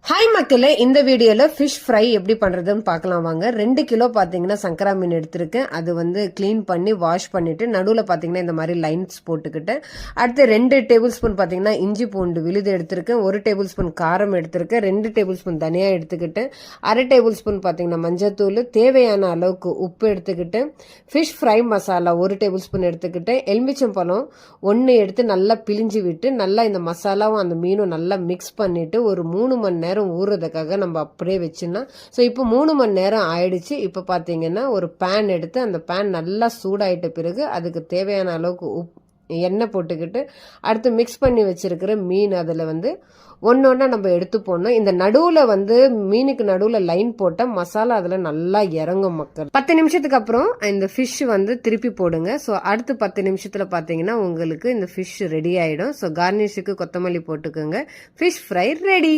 Hi மக்களே, இந்த வீடியோல ஃபிஷ் ஃப்ரை எப்படி பண்றதுன்னு பார்க்கலாம் வாங்க. 2 கிலோ பாத்தீங்கன்னா சங்கரா மீன் எடுத்திருக்கேன். அது வந்து கிளீன் பண்ணி வாஷ் பண்ணிட்டு நடுவில் பாத்தீங்கன்னா இந்த மாதிரி லைன்ஸ் போட்டுக்கிட்டேன். அடுத்து 2 டேபிள் ஸ்பூன் பாத்தீங்கன்னா இஞ்சி பூண்டு விழுது எடுத்திருக்கேன். 1 டேபிள் ஸ்பூன் காரம் எடுத்திருக்கேன். 2 டேபிள் ஸ்பூன் தனியா எடுத்துக்கிட்டேன். 1/2 டேபிள் ஸ்பூன் பாத்தீங்கன்னா மஞ்சத்தூள், தேவையான அளவுக்கு உப்பு எடுத்துக்கிட்டேன். Fish fry masala 1 table spoon எடுத்துக்கிட்டேன். எலுமிச்சம்பழம் 1 எடுத்து நல்லா பிழிஞ்சு விட்டு நல்லா இந்த மசாலாவும் அந்த மீனும் நல்லா மிக்ஸ் பண்ணிட்டு ஒரு 3 மணி நேரம் ஊறுறதுக்காக நம்ம அப்படியே வச்சிடலாம். ஸோ இப்போ 3 மணி நேரம் ஆயிடுச்சு. இப்போ பார்த்தீங்கன்னா ஒரு பேன் எடுத்து அந்த பேன் நல்லா சூடாயிட்ட பிறகு அதுக்கு தேவையான அளவுக்கு எண்ணெய் போட்டுக்கிட்டு அடுத்து மிக்ஸ் பண்ணி வச்சிருக்கிற மீன் அதில் வந்து ஒன்னொன்னா நம்ம எடுத்து போடணும். இந்த நடுவில் வந்து மீனுக்கு நடுவில் லைன் போட்ட மசாலா அதில் நல்லா இறங்கும் மக்கள். 10 நிமிஷத்துக்கு அப்புறம் இந்த ஃபிஷ் வந்து திருப்பி போடுங்க. ஸோ அடுத்து 10 நிமிஷத்தில் பார்த்தீங்கன்னா உங்களுக்கு இந்த ஃபிஷ் ரெடி ஆகிடும். ஸோ கார்னிஷுக்கு கொத்தமல்லி போட்டுக்கோங்க. Fish fry ready.